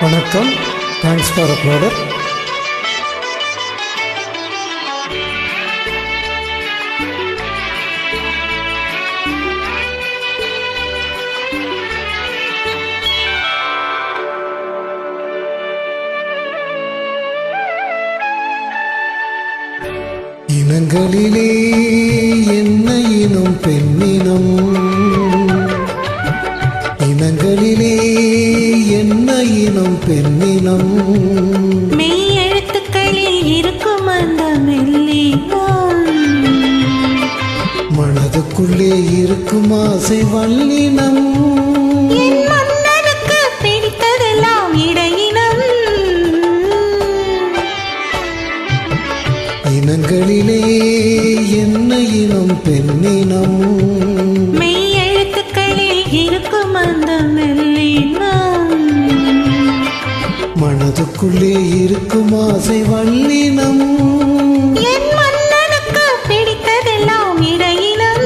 வணக்கம். Thanks for uploader. இனங்களிலே என்ன இனம் பெண்ணினம், இனங்களிலே என்ன இனம் பெண்ணினம், மெய் எழுத்துக்களில் இருக்கும் அந்த மெல்லினம், மனதுக்குள்ளே இருக்கும் ஆசை வல்லினம், என் மன்னனுக்கு பிடித்ததெல்லாம் இடையினம், இனங்களிலே என்ன இனம் பெண்ணினம், மெய் எழுத்துக்களில் இருக்கும் அந்த மெல்லினம், மனதுக்குள்ளே இருக்கும் ஆசை வல்லினம், என் மன்னனுக்கு பிடித்ததெல்லாம் இடையினம்.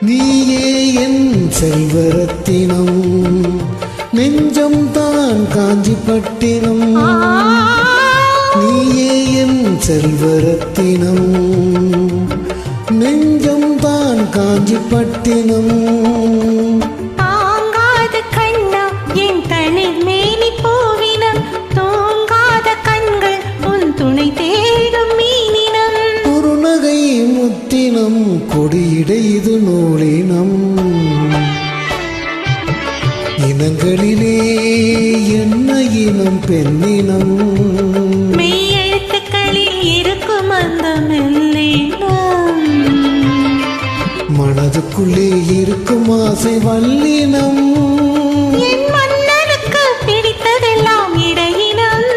நீயே என் செல்வரத்தினம், நெஞ்சம் தான் காஞ்சிப்பட்டினம், நீயே என் செல்வரத்தினம், நெஞ்சம் தான் காஞ்சிப்பட்டினம், தாங்காத கண்ணா என் தளிர் மேனி பூவினம், தூங்காத கண்கள் உன் துணை தேடும் மீனினம், குறுநகை முத்தினம், கொடியிடை இது நூலினம், இனங்களிலே என்ன இனம் பெண்ணினம், மெய் எழுத்துக்களில் இருக்கும் அந்த மெல்லினம், மனதுக்குள்ளே இருக்கும் ஆசை வல்லினம், என் மன்னனுக்கு பிடித்ததெல்லாம் இடையினம்.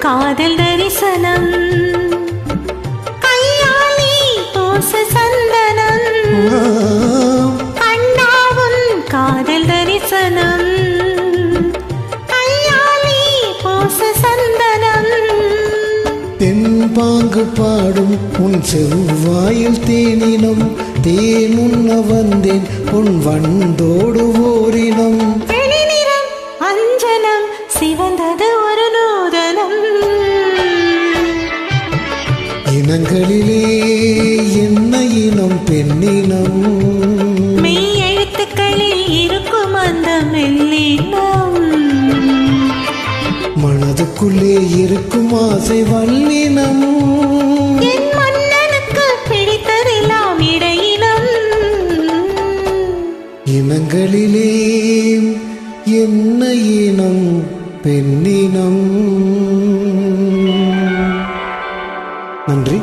காதல் தரிசனம், கையாளி தோச சந்தனம், அண்ணாவும் காதல் தரிசனம், கையாளி தோச சந்தனம், தென்பாங்கு பாடும் உன் செவ்வாயில் தேனினம், தேனுண்ண வந்தேன் உன் வண்டோடு ஓரினம், வெளிநிறம் அஞ்சனம் சிவந்தது ஒரு நூதனம், இனங்களிலே என்ன இனம் பெண்ணினம், மெய் எழுத்துக்களில் இருக்கும் அந்த மெல்லினம், மனதுக்குள்ளே இருக்கும் ஆசை வல்லினம், என் மன்னனுக்கு பிடித்ததெல்லாம் இடையினம், இனங்களிலே என்ன இனம் பெண்ணினம். நன்றி.